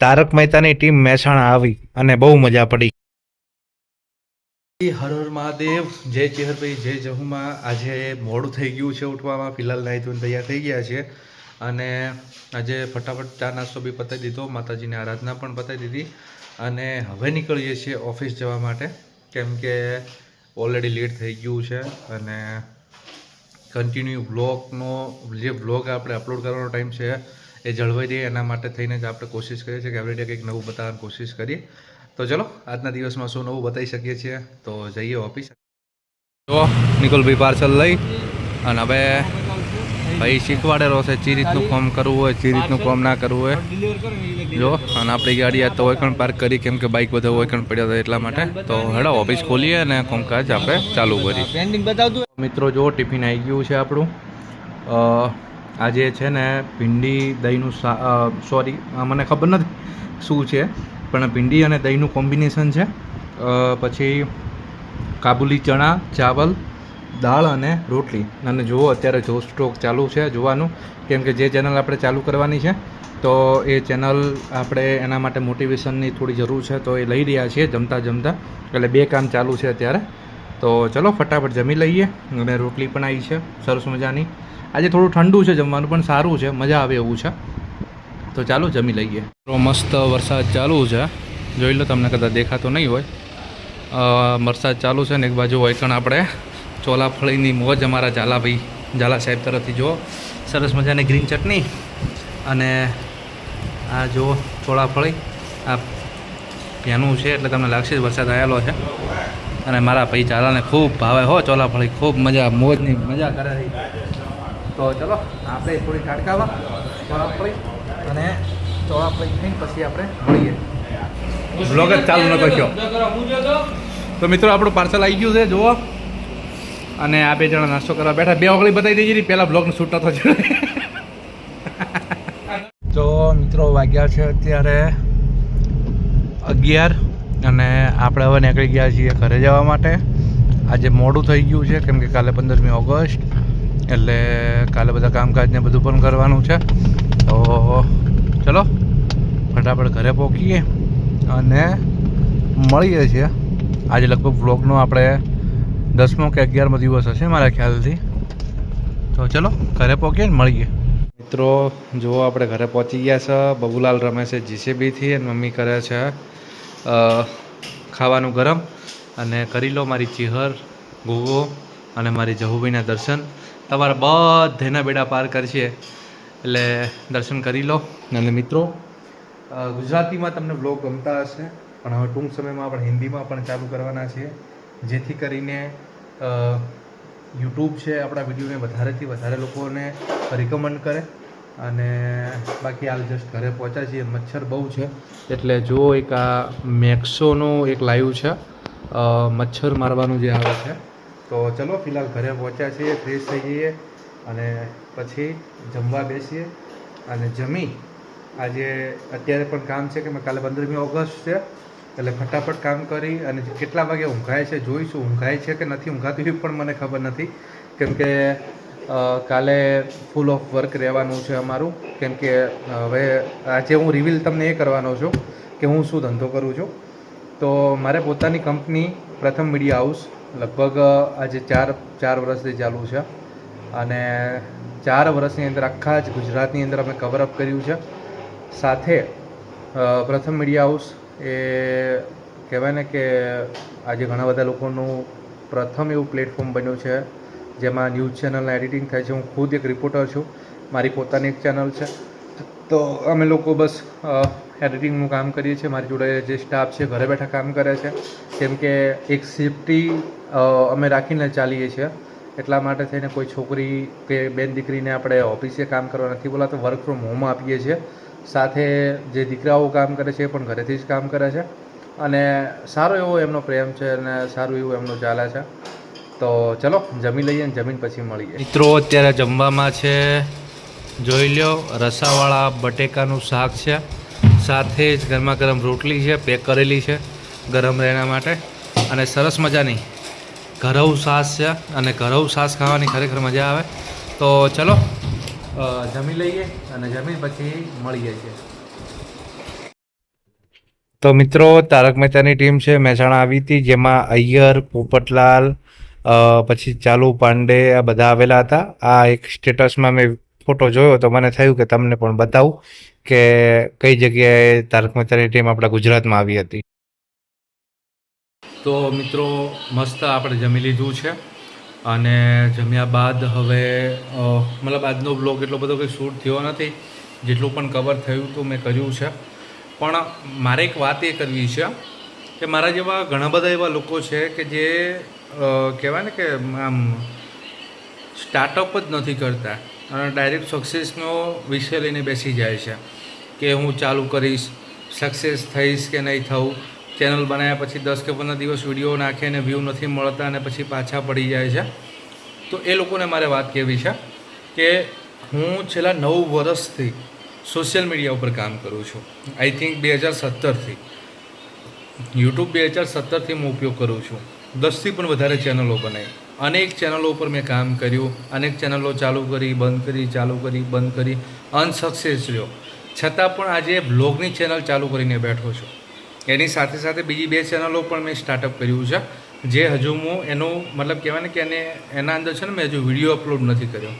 તારક મહેતાની ટીમ મહેસાણા આવી અને બહુ મજા પડી. હર હર મહાદેવ, જય ચેહરભાઈ, જય જહુમાં. આજે મોડું થઈ ગયું છે ઉઠવામાં. ફિલહાલ નાહી ધોઈને તૈયાર થઈ ગયા છે અને આજે ફટાફટ ચા નાસ્તો બી પતાવી દીધો, માતાજીની આરાધના પણ પતાવી દીધી અને હવે નીકળીએ છીએ ઓફિસ જવા માટે, કેમ કે ઓલરેડી લેટ થઈ ગયું છે અને કન્ટિન્યુ બ્લોગ આપણે અપલોડ કરવાનો ટાઈમ છે એ જળવાઈ રહે એના માટે થઈને જ આપણે કોશિશ કરીએ છીએ કે એવરીડે કંઈક નવું બતાવવાની કોશિશ કરીએ. તો ચલો આજના દિવસમાં શું નવું બતાવી શકીએ છીએ, તો જઈએ ઓફિસ. જો નિકોલભાઈ પાર્સલ લઈ અને હવે ભાઈ શીખવાડેલો છે ચી રીતનું કામ કરવું હોય, ચી રીતનું કામ ના કરવું હોય. જો અને આપણી ગાડી આ તો ઓયકણ પાર્ક કરી, કેમ કે બાઇક બધા ઓયકણ પડ્યા હતા એટલા માટે. તો હેડો ઓફિસ ખોલીએ અને કામકાજ આપણે ચાલુ કરીએ. મિત્રો જો ટિફિન આવી ગયું છે આપણું. આજે છે ને ભીંડી દહીંનું સોરી મને ખબર નથી શું છે, પણ ભીંડી અને દહીંનું કોમ્બિનેશન છે. પછી કાબુલી ચણા, ચાવલ, દાળ અને રોટલી. અને જુઓ અત્યારે જો સ્ટોક ચાલુ છે જોવાનું, કેમ કે જે ચેનલ આપણે ચાલુ કરવાની છે તો એ ચેનલ આપણે એના માટે મોટિવેશનની થોડી જરૂર છે, તો એ લઈ રહ્યા છીએ જમતા જમતા. એટલે બે કામ ચાલુ છે અત્યારે. તો ચલો ફટાફટ જમી લઈએ. અને રોટલી પણ આવી છે સરસ મજાની. આજે થોડું ઠંડુ છે જમવાનું, પણ સારું છે, મજા આવે એવું છે. તો ચાલો જમી લઈએ. મસ્ત વરસાદ ચાલુ છે, જોઈ લો, તમને કદાચ દેખાતો નહીં હોય. વરસાદ ચાલુ છે ને એક બાજુ વૈકણ આપણે ચોલાફળીની મોજ અમારા ઝાલા સાહેબ તરફથી જો સરસ મજાની ગ્રીન ચટણી અને આ જો ચોળાફળી આ પેનું છે એટલે તમને લાગશે વરસાદ આવેલો છે. અને મારા ભાઈ ઝાલાને ખૂબ ભાવે હો ચોળાફળી, ખૂબ મોજની મજા કરે છે. તો ચલો આપણે થોડી ઠાડકાવા ચોળાફળી અને ચોળાફળી થઈને પછી આપણે મળીએ. બ્લોગ જ ચાલુ ન કરશો. તો મિત્રો આપણું પાર્સલ આવી ગયું છે જુઓ. અને આ બે જણા નાસ્તો કરવા બેઠા. બે ઓગળી બતાવી દેજે, પહેલાં બ્લોગનું શૂટ થતો છે. તો મિત્રો વાગ્યા છે અત્યારે 11 અને આપણે હવે નીકળી ગયા છીએ ઘરે જવા માટે. આજે મોડું થઈ ગયું છે કેમ કે કાલે 15મી ઓગસ્ટ એટલે કાલે બધા કામકાજને બધું પણ કરવાનું છે. તો ચલો ફટાફટ ઘરે પહોંચીએ અને મળીએ છીએ. આજે લગભગ વ્લોગનો આપણે 10મો કે 11મો દિવસ હશે મારા ખ્યાલથી. તો ચલો ઘરે પહોંચીએ ને મળીએ. મિત્રો જુઓ આપણે ઘરે પહોંચી ગયા છે. બબુલાલ રમે છે જીસીબીથી અને મમ્મી કરે છે ખાવાનું ગરમ. અને કરી લો મારી ચિહર, ગુગો અને મારી જહુભાઈના દર્શન. તમારા બધાના બેડા પાર કરશે એટલે દર્શન કરી લો. અને મિત્રો ગુજરાતીમાં તમને બ્લોગ ગમતા હશે, પણ હવે ટૂંક સમયમાં આપણે હિન્દીમાં પણ ચાલુ કરવાના છીએ, જેથી કરીને યુટ્યુબ છે આપણા વિડીયોને વધારેથી વધારે લોકોને રિકમેન્ડ કરે. અને બાકી હાલ જસ્ટ ઘરે પહોંચ્યા છીએ, મચ્છર બહુ છે એટલે જો એક આ મેક્સોનું એક લાઈવ છે મચ્છર મારવાનું જે આવે છે. તો ચલો ફિલહાલ ઘરે પહોંચ્યા છીએ, ફ્રેશ થઈ જઈએ અને પછી જમવા બેસીએ. અને જમી આજે અત્યારે પણ કામ છે કે કાલે 15મી ઓગસ્ટ છે એટલે ફટાફટ કામ કરી અને કેટલા વાગે ઊંઘાય છે જોઈશું. ઊંઘાય છે કે નથી ઊંઘાતું એ પણ મને ખબર નથી, કેમ કે કાલે ફૂલ ઓફ વર્ક રહેવાનું છે અમારું. કેમ કે હવે આજે હું રિવીલ તમને એ કરવાનો છું કે હું શું ધંધો કરું છું. તો મારે પોતાની કંપની પ્રથમ મીડિયા હાઉસ લગભગ આજે ચાર વર્ષથી ચાલુ છે અને 4 વર્ષની અંદર આખા જ ગુજરાતની અંદર અમે કવરઅપ કર્યું છે. સાથે પ્રથમ મીડિયા હાઉસ એ કહેવાય ને કે આજે ઘણા બધા લોકોનું પ્રથમ એવું પ્લેટફોર્મ બન્યું છે જેમાં ન્યૂઝ ચેનલના એડિટિંગ થાય છે. હું ખુદ એક રિપોર્ટર છું, મારી પોતાની એક ચેનલ છે. તો અમે લોકો બસ એડિટિંગનું કામ કરીએ છીએ. મારી જોડે જે સ્ટાફ છે ઘરે બેઠા કામ કરે છે, કેમ કે એક સેફટી અમે રાખીને ચાલીએ છીએ. એટલા માટે થઈને કોઈ છોકરી કે બેન દીકરીને આપણે ઓફિસે કામ કરવા નથી બોલાતો, વર્ક ફ્રોમ હોમ આપીએ છીએ. સાથે જે દીકરાઓ કામ કરે છે એ પણ ઘરેથી જ કામ કરે છે અને સારો એવો એમનો પ્રેમ છે અને સારું એવું એમનું ચાલે છે. તો ચલો જમી લઈએ ને જમીન પછી મળીએ. મિત્રો અત્યારે જમવામાં છે જોઈ લો રસાવાળા બટેકાનું શાક છે, સાથે જ ગરમા ગરમ રોટલી છે પેક કરેલી છે ગરમ રહેવા માટે, અને સરસ મજાની ઘરઉ છાશ છે. અને ઘરઉ છાશ ખાવાની ખરેખર મજા આવે. તો ચલો જમી લઈએ અને જમીન પછી મળીએ છીએ. તો મિત્રો, તારક મહેતાની ટીમ છે મહેસાણા આવી હતી, જેમાં અય્યર, પોપટલાલ, પછી ચાલુ પાંડે આ બધા આવેલા હતા. આ એક સ્ટેટસમાં મેં ફોટો જોયો તો મને થયું કે તમને પણ બતાવું કે કઈ જગ્યાએ તારક મહેતાની ટીમ આપણા ગુજરાતમાં આવી હતી. તો મિત્રો, મસ્ત આપણે જમી લીધું છે અને જમ્યા બાદ હવે મતલબ આજનો બ્લોગ એટલો બધો કંઈ શૂટ થયો નથી, જેટલું પણ કવર થયું હતું મેં કર્યું છે. પણ મારે એક વાત એ કરવી છે કે મારા જેવા ઘણા બધા એવા લોકો છે કે જે કહેવાય ને કે આમ સ્ટાર્ટઅપ જ નથી કરતા અને ડાયરેક્ટ સક્સેસનો વિષય લઈને બેસી જાય છે કે હું ચાલુ કરીશ, સક્સેસ થઈશ કે નહીં થવું. ચેનલ બનાવ્યા પછી 10 કે 15 દિવસ વિડીયો નાખે અને વ્યૂ નથી મળતા અને પછી પાછા પડી જાય છે. તો એ લોકોને મારે વાત કહેવી છે કે હું છેલ્લા 9 વર્ષથી સોશિયલ મીડિયા ઉપર કામ કરું છું. આઈ થિંક 2017થી યુટ્યુબ 2017થી હું ઉપયોગ કરું છું. 10થી પણ વધારે ચેનલો બનાવી, અનેક ચેનલો ઉપર મેં કામ કર્યું, અનેક ચેનલો ચાલુ કરી, બંધ કરી, ચાલુ કરી, બંધ કરી, અનસક્સેસ રહ્યો. છતાં પણ આજે બ્લોગની ચેનલ ચાલુ કરીને બેઠો છું. એની સાથે સાથે બીજી 2 ચેનલો પણ મેં સ્ટાર્ટઅપ કર્યું છે, જે હજુ હું એનું મતલબ કહેવાય ને કે એના અંદર છે ને મેં હજુ વિડીયો અપલોડ નથી કર્યો,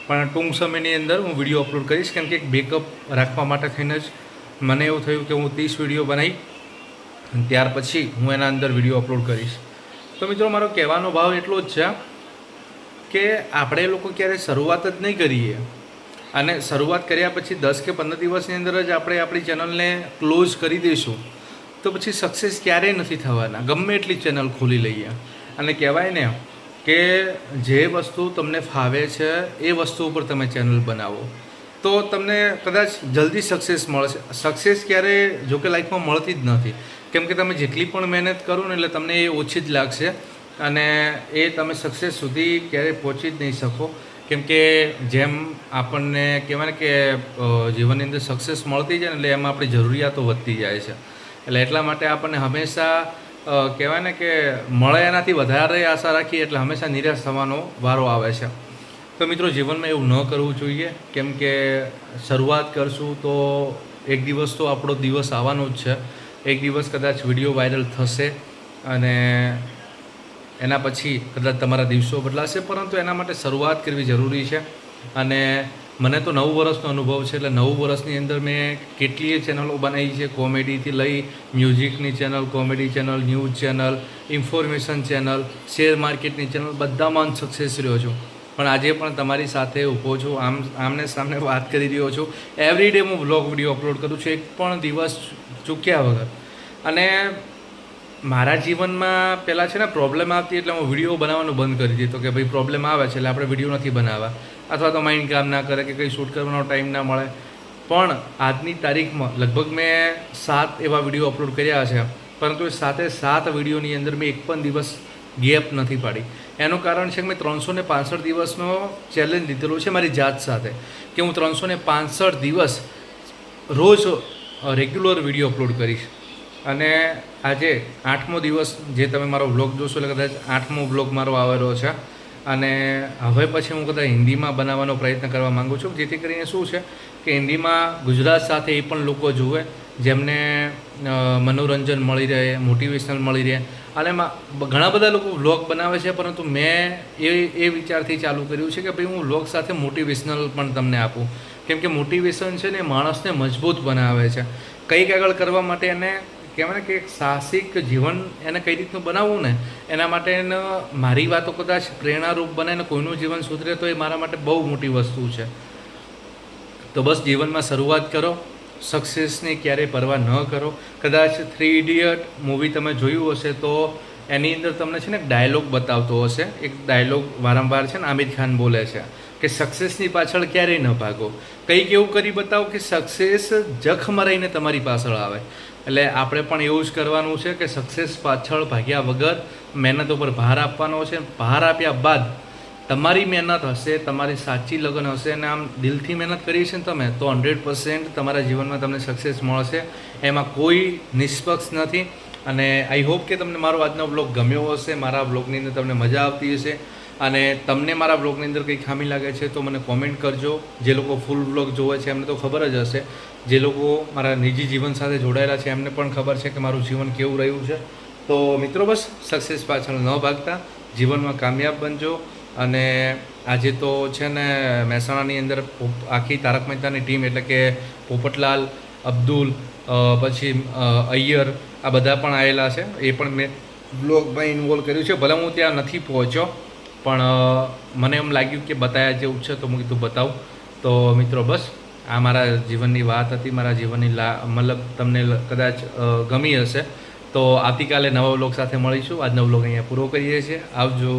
પણ ટૂંક સમયની અંદર હું વિડીયો અપલોડ કરીશ. કેમ કે એક બેકઅપ રાખવા માટે થઈને જ મને એવું થયું કે હું 30 વિડીયો બનાવી ત્યાર પછી હું એના અંદર વિડીયો અપલોડ કરીશ. તો મિત્રો, મારો કહેવાનો ભાવ એટલો જ છે કે આપણે લોકો ક્યારે શરૂઆત જ નહીં કરીએ અને શરૂઆત કર્યા પછી 10 કે 15 દિવસની અંદર જ આપણે આપણી ચેનલને ક્લોઝ કરી દઈશું તો પછી સક્સેસ ક્યારેય નથી થવાના. ગમે એટલી ચેનલ ખોલી લઈએ અને કહેવાય ને કે જે વસ્તુ તમને ફાવે છે એ વસ્તુ ઉપર તમે ચેનલ બનાવો તો તમને કદાચ જલ્દી સક્સેસ મળશે. સક્સેસ ક્યારેય જોકે લાઈફમાં મળતી જ નથી, કેમ કે તમે જેટલી પણ મહેનત કરો ને એટલે તમને એ ઓછી જ લાગશે અને એ તમે સક્સેસ સુધી ક્યારેય પહોંચી જ નહીં શકો. કેમ કે જેમ આપણને કહેવાય ને કે જીવનની અંદર સક્સેસ મળતી જાય ને એટલે એમાં આપણી જરૂરિયાતો વધતી જાય છે. એટલે એટલા માટે આપણને હંમેશા કહેવાય ને કે મળે એનાથી વધારે આશા રાખીએ એટલે હંમેશા નિરાશ થવાનો વારો આવે છે. તો મિત્રો, જીવનમાં એવું ન કરવું જોઈએ, કેમ કે શરૂઆત કરશું તો એક દિવસ તો આપણો દિવસ આવવાનો જ છે. એક દિવસ કદાચ વિડીયો વાયરલ થશે અને એના પછી કદાચ તમારા દિવસો બદલાશે, પરંતુ એના માટે શરૂઆત કરવી જરૂરી છે. અને મને તો 9 વર્ષનો અનુભવ છે, એટલે 9 વર્ષની અંદર મેં કેટલીય ચેનલો બનાવી છે, કોમેડીથી લઈ મ્યુઝિકની channel, comedy channel, news channel, information channel, share માર્કેટની ચેનલ, બધામાં સક્સેસ રહ્યો છું. પણ આજે પણ તમારી સાથે ઊભો છું, આમને સામને વાત કરી રહ્યો છું. એવરી ડે હું વ્લોગ વિડીયો અપલોડ કરું છું, એક પણ દિવસ ચૂક્યા વગર. અને મારા જીવનમાં પહેલાં છે ને પ્રોબ્લેમ આવતી એટલે હું વિડીયો બનાવવાનું બંધ કરી દીધો કે ભાઈ પ્રોબ્લેમ આવે છે એટલે આપણે વિડીયો નથી બનાવવા, અથવા તો માઇન્ડ કામ ના કરે કે કંઈ શૂટ કરવાનો ટાઈમ ના મળે. પણ આજની તારીખમાં લગભગ મેં 7 એવા વિડીયો અપલોડ કર્યા છે, પરંતુ એ 7 વિડીયોની અંદર મેં એક પણ દિવસ ગેપ નથી પાડી. એનું કારણ છે કે મેં 365 દિવસનો ચેલેન્જ લીધેલો છે મારી જાત સાથે કે હું 365 દિવસ રોજ રેગ્યુલર વિડીયો અપલોડ કરીશ. અને આજે 8મો દિવસ જે તમે મારો વ્લોગ જોશો એટલે કદાચ 8મો વ્લોગ મારો આવેલો છે. અને હવે પછી હું કદાચ હિન્દીમાં બનાવવાનો પ્રયત્ન કરવા માગું છું, જેથી કરીને શું છે કે હિન્દીમાં ગુજરાત સાથે એ પણ લોકો જુએ જેમને મનોરંજન મળી રહે, મોટિવેશનલ મળી રહે. અને એમાં ઘણા બધા લોકો વ્લોગ બનાવે છે, પરંતુ મેં એ વિચારથી ચાલુ કર્યું છે કે ભાઈ હું વ્લોગ સાથે મોટિવેશનલ પણ તમને આપું. કેમ કે મોટિવેશન છે ને માણસને મજબૂત બનાવે છે. કંઈક આગળ કરવા માટે એને કહેવાય ને કે એક સાહસિક જીવન એને કઈ રીતનું બનાવવું ને એના માટે મારી વાતો કદાચ પ્રેરણારૂપ બને ને કોઈનું જીવન સુધરે તો એ મારા માટે બહુ મોટી વસ્તુ છે. તો બસ જીવનમાં શરૂઆત કરો, સક્સેસની ક્યારેય પરવા ન કરો. કદાચ 3 ઇડિયટ મૂવી તમે જોયું હશે તો એની અંદર તમને છે ને એક ડાયલોગ બતાવતો હશે. એક ડાયલોગ વારંવાર છે ને આમિર ખાન બોલે છે કે સક્સેસની પાછળ ક્યારેય ન ભાગો. કંઈક એવું કરી બતાવો કે સક્સેસ જખ મરાઈને તમારી પાછળ આવે. એટલે આપણે પણ એવું જ કરવાનું છે કે સક્સેસ પાછળ ભાગ્યા વગર મહેનત ઉપર ભાર આપવાનો છે. ભાર આપ્યા બાદ તમારી મહેનત હશે, તમારી સાચી લગન હશે અને આમ દિલથી મહેનત કરી છે ને તમે તો 100% તમારા જીવનમાં તમને સક્સેસ મળશે. એમાં કોઈ નિષ્પક્ષ નથી. અને આઈ હોપ કે તમને મારો આજનો બ્લોગ ગમ્યો હશે, મારા બ્લોગની અંદર તમને મજા આવતી હશે. અને તમને મારા બ્લોગની અંદર કંઈ ખામી લાગે છે તો મને કોમેન્ટ કરજો. જે લોકો ફૂલ બ્લોગ જોવે છે એમને તો ખબર જ હશે, જે લોકો મારા નિજી જીવન સાથે જોડાયેલા છે એમને પણ ખબર છે કે મારું જીવન કેવું રહ્યું છે. તો મિત્રો બસ સક્સેસ પાછળ ન ભાગતા, જીવનમાં કામયાબ બનજો. અને આજે તો છે ને મહેસાણાની અંદર આખી તારક મહેતાની ટીમ એટલે કે પોપટલાલ, અબ્દુલ, પછી અય્યર, આ બધા પણ આવેલા છે. એ પણ મેં બ્લોગમાં ઇન્વોલ્વ કર્યું છે. ભલે હું ત્યાં નથી પહોંચ્યો પણ મને એમ લાગ્યું કે બતાવ્યા જેવું છે તો હું કીધું બતાવું. તો મિત્રો બસ આ મારા જીવનની વાત હતી, મારા જીવનની મતલબ તમને કદાચ ગમી હશે. તો આવતીકાલે નવા વ્લોગ સાથે મળીશું. આજનો વ્લોગ અહીંયા પૂરો કરીએ છીએ. આવજો.